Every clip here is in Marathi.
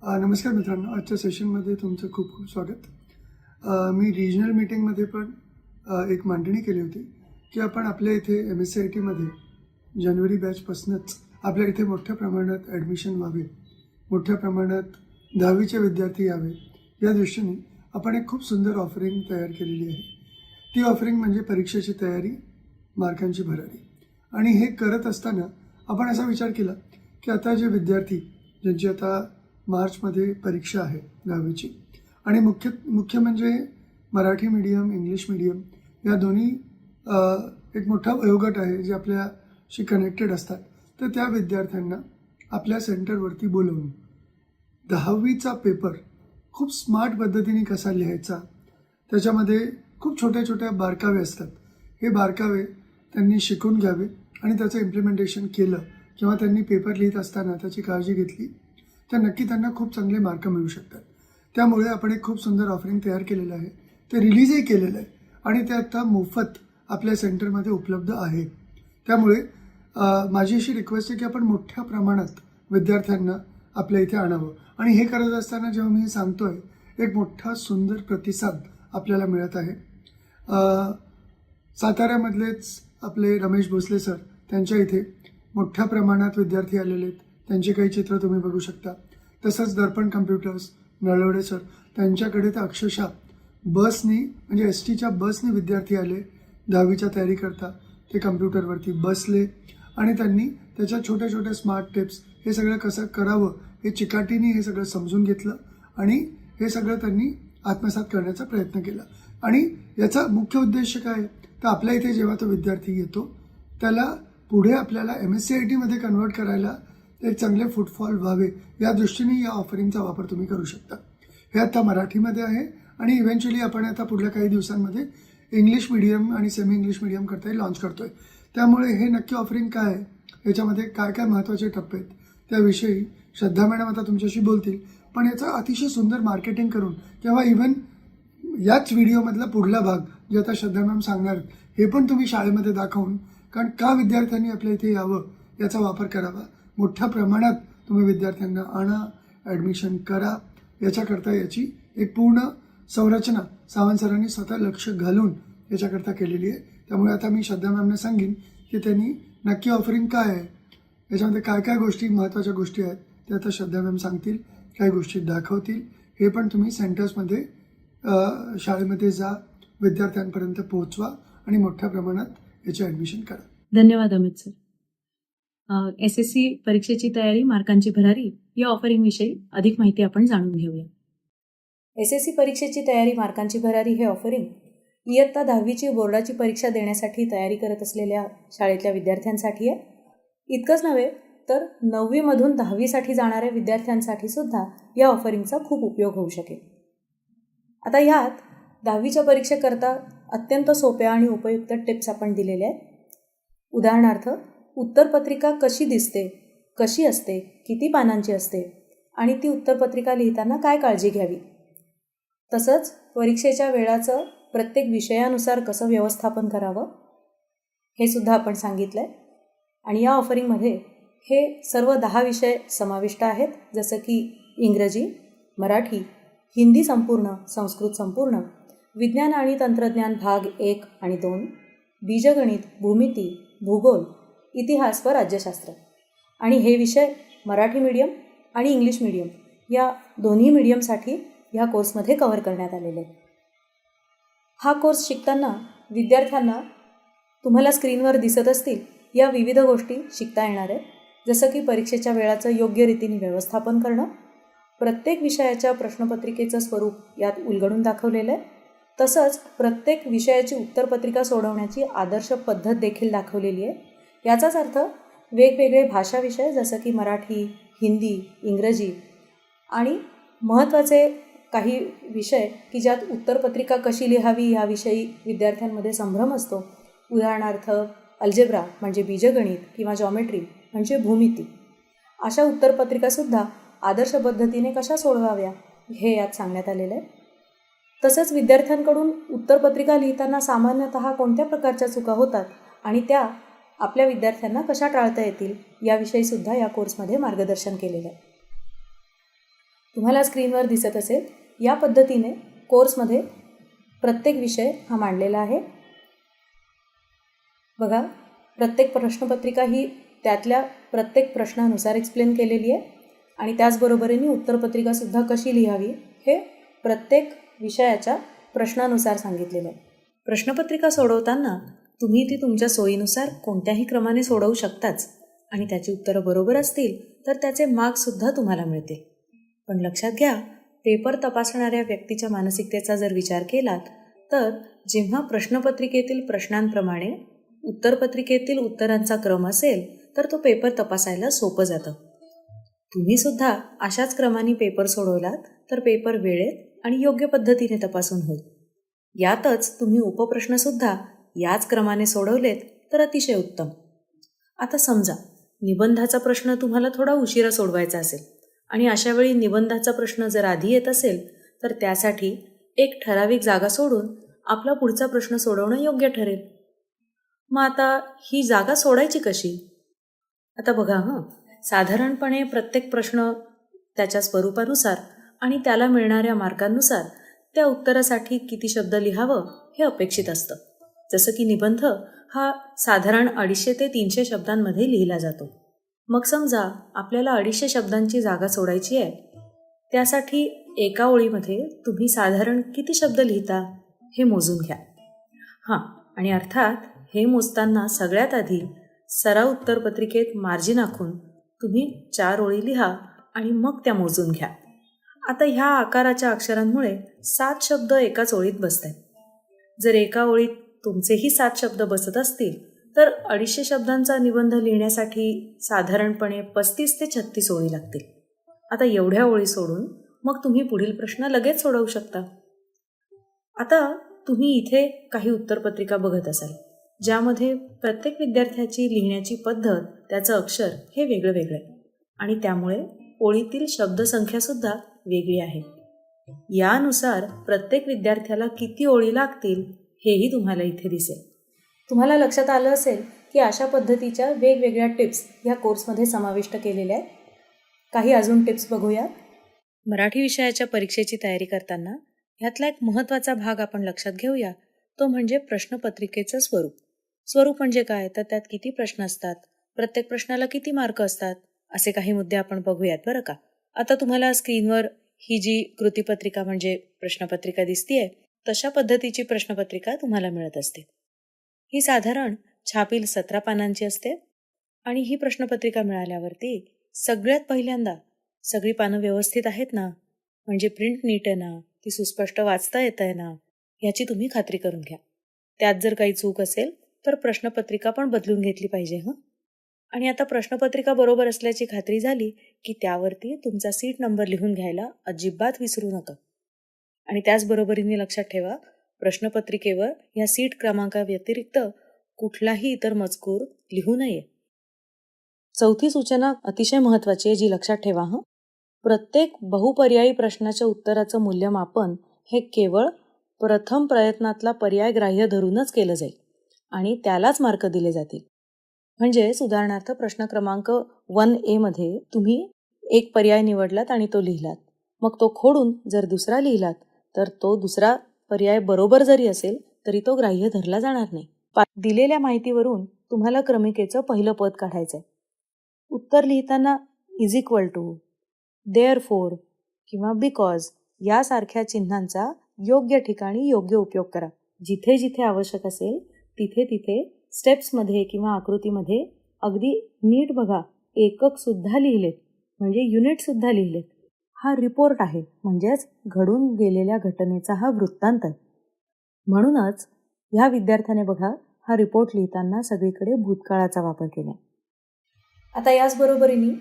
नमस्कार मित्रांनो, आजच्या सेशनमध्ये तुमचं खूप खूप स्वागत. मी रिजनल मीटिंगमध्ये पण एक मांडणी केली होती की आपण आपल्या इथे MSCITमध्ये जानेवारी बॅचपासूनच आपल्या इथे मोठ्या प्रमाणात ॲडमिशन व्हावे, मोठ्या प्रमाणात 10वीचे विद्यार्थी यावे, या दृष्टीने आपण एक खूप सुंदर ऑफरिंग तयार केलेली आहे. ती ऑफरिंग म्हणजे परीक्षेची तयारी, मार्कांची भरारी. आणि हे करत असताना आपण असा विचार केला की आता जे विद्यार्थी ज्यांची आता मार्चमध्ये परीक्षा आहे 10वीची, आणि मुख्य म्हणजे मराठी मीडियम, इंग्लिश मीडियम या दोन्ही एक मोठा वयोगट आहे जे आपल्याशी कनेक्टेड असतात. तर त्या विद्यार्थ्यांना आपल्या सेंटरवरती बोलवून 10वीचा पेपर खूप स्मार्ट पद्धतीने कसा लिहायचा, त्याच्यामध्ये खूप छोट्या छोट्या बारकावे असतात. हे बारकावे त्यांनी शिकून घ्यावे आणि त्याचं इम्प्लिमेंटेशन केलं किंवा त्यांनी पेपर लिहित असताना त्याची काळजी घेतली तर नक्की त्यांना खूप चांगले मार्क मिळू शकतात. त्यामुळे आपण एक खूप सुंदर ऑफरिंग तयार केलेलं आहे, ते रिलीजही केलेलं आहे आणि ते आता मोफत आपल्या सेंटरमध्ये उपलब्ध आहे. त्यामुळे माझी अशी रिक्वेस्ट आहे की आपण मोठ्या प्रमाणात विद्यार्थ्यांना आपल्या इथे आणावं. आणि हे करत असताना जेव्हा मी सांगतो आहे, एक मोठा सुंदर प्रतिसाद आपल्याला मिळत आहे. साताऱ्यामधलेच आपले रमेश भोसले सर, त्यांच्या इथे मोठ्या प्रमाणात विद्यार्थी आलेले आहेत. त्यांचे काही चित्र तुम्ही बघू शकता. तसंच दर्पण कम्प्युटर्स नळवडे सर, त्यांच्याकडे तर अक्षरशः बसनी म्हणजे STच्या बसने विद्यार्थी आले 10वीच्या तयारी करता. ते कम्प्युटरवरती बसले आणि त्यांनी त्याच्या छोट्या छोट्या स्मार्ट टिप्स हे सगळं कसं करावं हे चिकाटीने हे सगळं समजून घेतलं आणि हे सगळं त्यांनी आत्मसात करण्याचा प्रयत्न केला. आणि याचा मुख्य उद्देश काय आहे तर आपल्या इथे जेव्हा तो विद्यार्थी येतो त्याला पुढे आपल्याला MSCITमध्ये कन्वर्ट करायला एक चांगले फुटफॉल व्हावे, या दृष्टीने या ऑफरिंगचा वापर तुम्ही करू शकता. हे आता मराठीमध्ये आहे आणि इव्हेंच्युअली आपण आता पुढल्या काही दिवसांमध्ये इंग्लिश मीडियम आणि सेमी इंग्लिश मीडियम करताही लॉन्च करतो आहे. त्यामुळे हे नक्की ऑफरिंग काय आहे, याच्यामध्ये काय काय महत्त्वाचे टप्पे आहेत त्याविषयी श्रद्धा मॅडम आता तुमच्याशी बोलतील. पण याचं अतिशय सुंदर मार्केटिंग करून किंवा इव्हन याच व्हिडिओमधला पुढला भाग जे आता श्रद्धा मॅम सांगणार हे पण तुम्ही शाळेमध्ये दाखवून, कारण का विद्यार्थ्यांनी आपल्या इथे यावं याचा वापर करावा. मोठ्या प्रमाणात तुम्ही विद्यार्थ्यांना आणा, ॲडमिशन करा. याच्याकरता याची एक पूर्ण संरचना सावंत सरांनी स्वतः लक्ष घालून याच्याकरता केलेली आहे. त्यामुळे आता मी श्रद्धा मॅमने सांगेन की त्यांनी नक्की ऑफरिंग काय आहे, याच्यामध्ये काय काय गोष्टी महत्त्वाच्या गोष्टी आहेत ते आता श्रद्धा मॅम सांगतील, काही गोष्टी दाखवतील. हे पण तुम्ही सेंटर्समध्ये शाळेमध्ये जा, विद्यार्थ्यांपर्यंत पोहोचवा आणि मोठ्या प्रमाणात याचे ॲडमिशन करा. धन्यवाद अमित सर. SSC परीक्षेची तयारी, मार्कांची भरारी या ऑफरिंग विषयी अधिक माहिती आपण जाणून घेऊया. SSC परीक्षेची तयारी, मार्कांची भरारी हे ऑफरिंग इयत्ता 10वीची बोर्डाची परीक्षा देण्यासाठी तयारी करत असलेल्या शाळेतल्या विद्यार्थ्यांसाठी आहे. इतकंच नव्हे तर 9वीमधून 10वीसाठी जाणाऱ्या विद्यार्थ्यांसाठी सुद्धा या ऑफरिंगचा खूप उपयोग होऊ शकेल. आता ह्यात 10वीच्या परीक्षेकरता अत्यंत सोप्या आणि उपयुक्त टिप्स आपण दिलेल्या आहेत. उदाहरणार्थ, उत्तरपत्रिका कशी दिसते, कशी असते, किती पानांची असते आणि ती उत्तरपत्रिका लिहिताना काय काळजी घ्यावी. तसंच परीक्षेच्या वेळाचं प्रत्येक विषयानुसार कसं व्यवस्थापन करावं हे सुद्धा आपण सांगितलं आहे. आणि या ऑफरिंगमध्ये हे सर्व 10 विषय समाविष्ट आहेत, जसं की इंग्रजी, मराठी, हिंदी संपूर्ण, संस्कृत संपूर्ण, विज्ञान आणि तंत्रज्ञान भाग 1 आणि 2, बीजगणित, भूमिती, भूगोल, इतिहास व राज्यशास्त्र. आणि हे विषय मराठी मीडियम आणि इंग्लिश मीडियम या दोन्ही मीडियमसाठी ह्या कोर्समध्ये कव्हर करण्यात आलेले आहे. हा कोर्स शिकताना विद्यार्थ्यांना तुम्हाला स्क्रीनवर दिसत असतील या विविध गोष्टी शिकता येणार आहेत, जसं की परीक्षेच्या वेळाचं योग्य रीतीने व्यवस्थापन करणं, प्रत्येक विषयाच्या प्रश्नपत्रिकेचं स्वरूप यात उलगडून दाखवलेलं आहे. तसंच प्रत्येक विषयाची उत्तरपत्रिका सोडवण्याची आदर्श पद्धत देखील दाखवलेली आहे. याचाच अर्थ वेगवेगळे भाषा विषय जसं की मराठी, हिंदी, इंग्रजी आणि महत्त्वाचे काही विषय की ज्यात उत्तरपत्रिका कशी लिहावी याविषयी विद्यार्थ्यांमध्ये संभ्रम असतो. उदाहरणार्थ अल्जेब्रा म्हणजे बीजगणित किंवा जॉमेट्री म्हणजे भूमिती, अशा उत्तरपत्रिकासुद्धा आदर्श पद्धतीने कशा सोडवाव्या हे यात सांगण्यात आलेलं आहे. तसंच विद्यार्थ्यांकडून उत्तरपत्रिका लिहिताना सामान्यतः कोणत्या प्रकारच्या चुका होतात आणि त्या आपल्या विद्यार्थ्यांना कशा टाळता येतील याविषयीसुद्धा या कोर्समध्ये मार्गदर्शन केलेलं आहे. तुम्हाला स्क्रीनवर दिसत असेल या पद्धतीने कोर्समध्ये प्रत्येक विषय हा मांडलेला आहे. बघा, प्रत्येक प्रश्नपत्रिका ही त्यातल्या प्रत्येक प्रश्नानुसार एक्सप्लेन केलेली आहे आणि त्याचबरोबरीने उत्तरपत्रिकासुद्धा कशी लिहावी हे प्रत्येक विषयाच्या प्रश्नानुसार सांगितलेलं आहे. प्रश्नपत्रिका सोडवताना तुम्ही ती तुमच्या सोयीनुसार कोणत्याही क्रमाने सोडवू शकताच आणि त्याची उत्तरं बरोबर असतील तर त्याचे मार्क्ससुद्धा तुम्हाला मिळतील. पण लक्षात घ्या, पेपर तपासणाऱ्या व्यक्तीच्या मानसिकतेचा जर विचार केलात तर जेव्हा प्रश्नपत्रिकेतील प्रश्नांप्रमाणे उत्तरपत्रिकेतील उत्तरांचा क्रम असेल तर तो पेपर तपासायला सोपं जातं. तुम्हीसुद्धा अशाच क्रमाने पेपर सोडवलात तर पेपर वेळेत आणि योग्य पद्धतीने तपासून होईल. यातच तुम्ही उपप्रश्नसुद्धा याच क्रमाने सोडवलेत तर अतिशय उत्तम. आता समजा निबंधाचा प्रश्न तुम्हाला थोडा उशिरा सोडवायचा असेल आणि अशावेळी निबंधाचा प्रश्न जर आधी येत असेल तर त्यासाठी एक ठराविक जागा सोडून आपला पुढचा प्रश्न सोडवणं योग्य ठरेल. मग आता ही जागा सोडायची कशी? आता बघा साधारणपणे प्रत्येक प्रश्न त्याच्या स्वरूपानुसार आणि त्याला मिळणाऱ्या मार्कांनुसार त्या उत्तरासाठी किती शब्द लिहावं हे अपेक्षित असतं. जसं की निबंध हा साधारण 250 ते 300 शब्दांमध्ये लिहिला जातो. मग समजा आपल्याला 250 शब्दांची जागा सोडायची आहे. त्यासाठी एका ओळीमध्ये तुम्ही साधारण किती शब्द लिहिता हे मोजून घ्या. आणि अर्थात हे मोजताना सगळ्यात आधी सराव उत्तरपत्रिकेत मार्जिन आखून तुम्ही 4 ओळी लिहा आणि मग त्या मोजून घ्या. आता ह्या आकाराच्या अक्षरांमुळे 7 शब्द एकाच ओळीत बसत आहेत. जर एका ओळीत तुमचेही 7 शब्द बसत असतील तर 250 शब्दांचा निबंध लिहिण्यासाठी साधारणपणे 35 ते 36 ओळी लागतील. आता एवढ्या ओळी सोडून मग तुम्ही पुढील प्रश्न लगेच सोडवू शकता. आता तुम्ही इथे काही उत्तरपत्रिका बघत असाल ज्यामध्ये प्रत्येक विद्यार्थ्याची लिहिण्याची पद्धत, त्याचं अक्षर हे वेगळं वेगळं आहे आणि त्यामुळे ओळीतील शब्दसंख्यासुद्धा वेगळी आहे. यानुसार प्रत्येक विद्यार्थ्याला किती ओळी लागतील हेही तुम्हाला इथे दिसेल. तुम्हाला लक्षात आलं असेल की अशा पद्धतीच्या वेगवेगळ्या टिप्स या कोर्समध्ये समाविष्ट केलेल्या आहेत. काही अजून टिप्स बघूया. मराठी विषयाच्या परीक्षेची तयारी करताना ह्यातला एक महत्त्वाचा भाग आपण लक्षात घेऊया, तो म्हणजे प्रश्नपत्रिकेचं स्वरूप. स्वरूप म्हणजे काय, तर त्यात किती प्रश्न असतात, प्रत्येक प्रश्नाला किती मार्क असतात, असे काही मुद्दे आपण बघूयात बरं का. आता तुम्हाला स्क्रीनवर ही जी कृतीपत्रिका म्हणजे प्रश्नपत्रिका दिसतीये तशा पद्धतीची प्रश्नपत्रिका तुम्हाला मिळत असते. ही साधारण छापील 17 पानांची असते आणि ही प्रश्नपत्रिका मिळाल्यावरती सगळ्यात पहिल्यांदा सगळी पानं व्यवस्थित आहेत ना, म्हणजे प्रिंट नीट आहे ना, ती सुस्पष्ट वाचता येत आहे ना, ह्याची तुम्ही खात्री करून घ्या. त्यात जर काही चूक असेल तर प्रश्नपत्रिका पण बदलून घेतली पाहिजे. आणि आता प्रश्नपत्रिका बरोबर असल्याची खात्री झाली की त्यावरती तुमचा सीट नंबर लिहून घ्यायला अजिबात विसरू नका. आणि त्याचबरोबरीने लक्षात ठेवा, प्रश्नपत्रिकेवर या सीट क्रमांकाव्यतिरिक्त कुठलाही इतर मजकूर लिहू नये. चौथी सूचना अतिशय महत्त्वाची आहे, जी लक्षात ठेवा. प्रत्येक बहुपर्यायी प्रश्नाच्या उत्तराचं मूल्यमापन हे केवळ प्रथम प्रयत्नातला पर्याय ग्राह्य धरूनच केलं जाईल आणि त्यालाच मार्क दिले जातील. म्हणजेच उदाहरणार्थ प्रश्न क्रमांक 1A मध्ये तुम्ही एक पर्याय निवडलात आणि तो लिहिलात, मग तो खोडून जर दुसरा लिहिलात तर तो दुसरा पर्याय बरोबर जरी असेल तरी तो ग्राह्य धरला जाणार नाही. दिलेल्या माहितीवरून तुम्हाला क्रमिकेचं पहिलं पद काढायचं आहे. उत्तर लिहिताना इज इक्वल टू, देअरफोर किंवा बिकॉज यासारख्या चिन्हांचा योग्य ठिकाणी योग्य उपयोग करा. जिथे जिथे आवश्यक असेल तिथे तिथे स्टेप्समध्ये किंवा आकृतीमध्ये अगदी नीट बघा, एकक सुद्धा लिहिलेत म्हणजे युनिट सुद्धा लिहिलेत. हा रिपोर्ट आहे, म्हणजेच घडून गेलेल्या घटनेचा हा वृत्तांत आहे. म्हणूनच ह्या विद्यार्थ्याने बघा हा रिपोर्ट लिहिताना सगळीकडे भूतकाळाचा वापर केला. आता याचबरोबरीने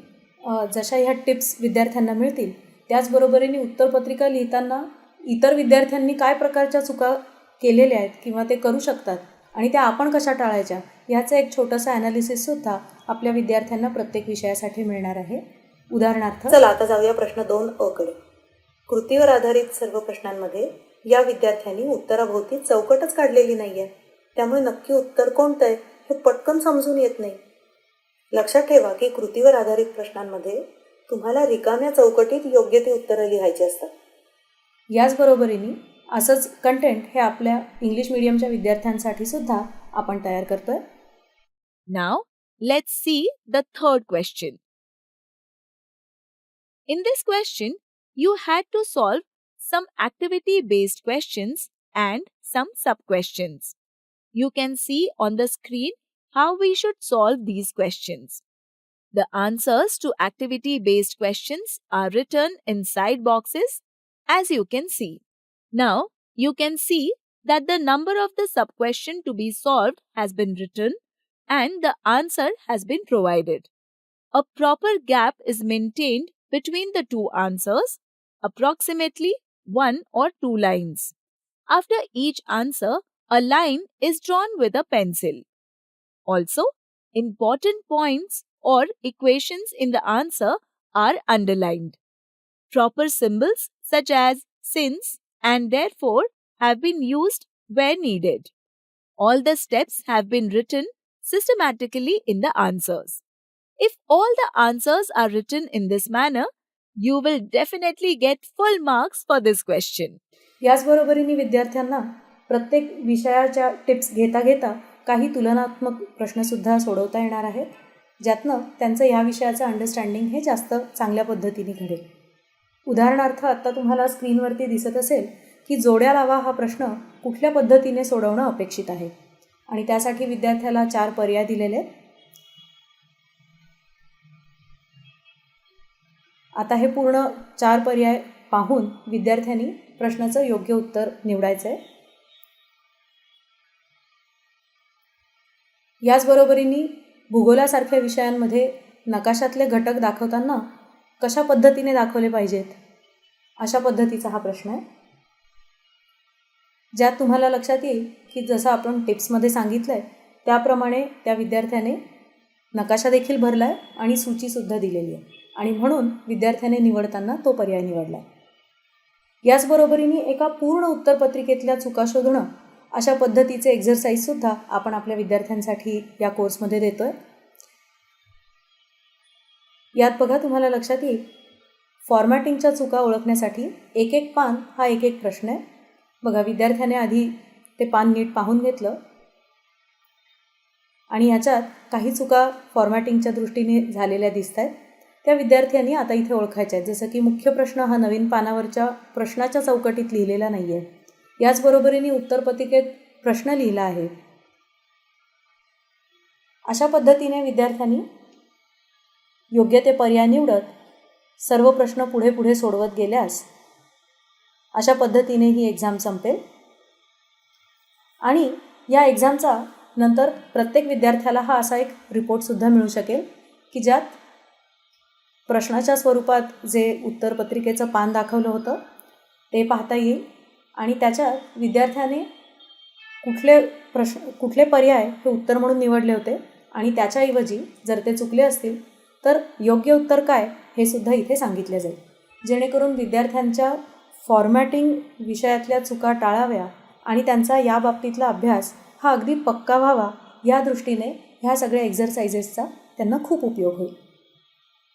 जशा ह्या टिप्स विद्यार्थ्यांना मिळतील त्याचबरोबरीने उत्तरपत्रिका लिहिताना इतर विद्यार्थ्यांनी काय प्रकारच्या चुका केलेल्या आहेत किंवा ते करू शकतात आणि त्या आपण कशा टाळायच्या ह्याचं एक छोटंसं ॲनालिसिससुद्धा आपल्या विद्यार्थ्यांना प्रत्येक विषयासाठी मिळणार आहे. उदाहरणार्थ, चला आता जाऊया प्रश्न 2 कडे. कृतीवर आधारित सर्व प्रश्नांमध्ये या विद्यार्थ्यांनी उत्तराभोवती चौकटच काढलेली नाही आहे, त्यामुळे नक्की उत्तर कोणतं आहे हे पटकन समजून येत नाही. लक्षात ठेवा की कृतीवर आधारित प्रश्नांमध्ये तुम्हाला रिकाम्या चौकटीत योग्य ती उत्तरं लिहायची असतात. याचबरोबरीने असंच कंटेंट हे आपल्या इंग्लिश मीडियमच्या विद्यार्थ्यांसाठी सुद्धा आपण तयार करतोय. Now, let's see the third question. In this question, you had to solve some activity-based questions and some sub-questions. You can see on the screen how we should solve these questions. The answers to activity-based questions are written in side boxes, as you can see. Now, you can see that the number of the sub-question to be solved has been written and the answer has been provided. A proper gap is maintained between the two answers, approximately 1 or 2 lines. After each answer, a line is drawn with a pencil. Also, important points or equations in the answer are underlined. Proper symbols such as since and therefore have been used where needed. All the steps have been written systematically in the answers. If all the answers are written in this manner, you will definitely get full marks for this question. याचबरोबरीने विद्यार्थ्यांना प्रत्येक विषयाच्या टिप्स घेता घेता काही तुलनात्मक प्रश्नसुद्धा सोडवता येणार आहेत, ज्यातनं त्यांचं या विषयाचं अंडरस्टँडिंग हे जास्त चांगल्या पद्धतीने घडेल. उदाहरणार्थ आत्ता तुम्हाला स्क्रीनवरती दिसत असेल की जोड्या लावा हा प्रश्न कुठल्या पद्धतीने सोडवणं अपेक्षित आहे आणि त्यासाठी विद्यार्थ्याला 4 पर्याय दिलेले आहेत. आता हे पूर्ण 4 पर्याय पाहून विद्यार्थ्यांनी प्रश्नाचं योग्य उत्तर निवडायचं आहे. याचबरोबरीने भूगोलासारख्या विषयांमध्ये नकाशातले घटक दाखवताना कशा पद्धतीने दाखवले पाहिजेत अशा पद्धतीचा हा प्रश्न आहे, ज्यात तुम्हाला लक्षात येईल की जसं आपण टिप्समध्ये सांगितलं आहे त्याप्रमाणे त्या विद्यार्थ्याने नकाशा देखील भरला आहे आणि सूचीसुद्धा दिलेली आहे आणि म्हणून विद्यार्थ्याने निवडताना तो पर्याय निवडला आहे. याचबरोबरीने एका पूर्ण उत्तरपत्रिकेतल्या चुका शोधणं अशा पद्धतीचे एक्झरसाईजसुद्धा आपण आपल्या विद्यार्थ्यांसाठी या कोर्समध्ये देतो आहे. यात बघा तुम्हाला लक्षात येईल फॉर्मॅटिंगच्या चुका ओळखण्यासाठी एक एक पान हा एक एक प्रश्न आहे. बघा विद्यार्थ्याने आधी ते पान नीट पाहून घेतलं आणि याच्यात काही चुका फॉर्मॅटिंगच्या दृष्टीने झालेल्या दिसत आहेत. त्या विद्यार्थ्यांनी आता इथे ओळखायच्या आहेत. जसं की मुख्य प्रश्न हा नवीन पानावरच्या प्रश्नाच्या चौकटीत लिहिलेला नाही आहे. याचबरोबरीने उत्तरपत्रिकेत प्रश्न लिहिला आहे. अशा पद्धतीने विद्यार्थ्यांनी योग्य ते पर्याय निवडत सर्व प्रश्न पुढे पुढे सोडवत गेल्यास अशा पद्धतीने ही एक्झाम संपेल आणि या एक्झामचा नंतर प्रत्येक विद्यार्थ्याला हा असा एक रिपोर्टसुद्धा मिळू शकेल की ज्यात प्रश्नाच्या स्वरूपात जे उत्तरपत्रिकेचं पान दाखवलं होतं ते पाहता येईल आणि त्याच्यात विद्यार्थ्याने कुठले पर्याय हे उत्तर म्हणून निवडले होते आणि त्याच्याऐवजी जर ते चुकले असतील तर योग्य उत्तर काय हे सुद्धा इथे सांगितले जाईल, जेणेकरून विद्यार्थ्यांच्या फॉर्मॅटिंग विषयातल्या चुका टाळाव्या आणि त्यांचा या बाबतीतला अभ्यास हा अगदी पक्का व्हावा या दृष्टीने ह्या सगळ्या एक्झरसाइजेसचा त्यांना खूप उपयोग होईल.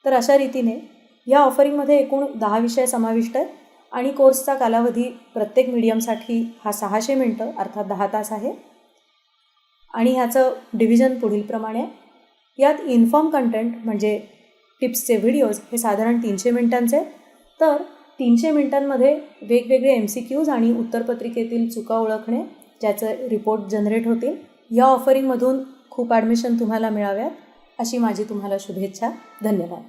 तर अशा रीतीने या ऑफरिंगमध्ये एकूण 10 विषय समाविष्ट आहेत आणि कोर्सचा कालावधी प्रत्येक मीडियमसाठी हा 600 मिनटं अर्थात 10 तास आहे आणि ह्याचं डिव्हिजन पुढीलप्रमाणे आहे. यात इन्फॉर्म कंटेंट म्हणजे टिप्सचे व्हिडिओज हे साधारण 300 मिनिटांचे, तर 300 मिनिटांमध्ये वेगवेगळे MCQs आणि उत्तरपत्रिकेतील चुका ओळखणे ज्याचं रिपोर्ट जनरेट होतील. या ऑफरिंगमधून खूप ॲडमिशन तुम्हाला मिळाव्यात अशी माझी तुम्हाला शुभेच्छा. धन्यवाद.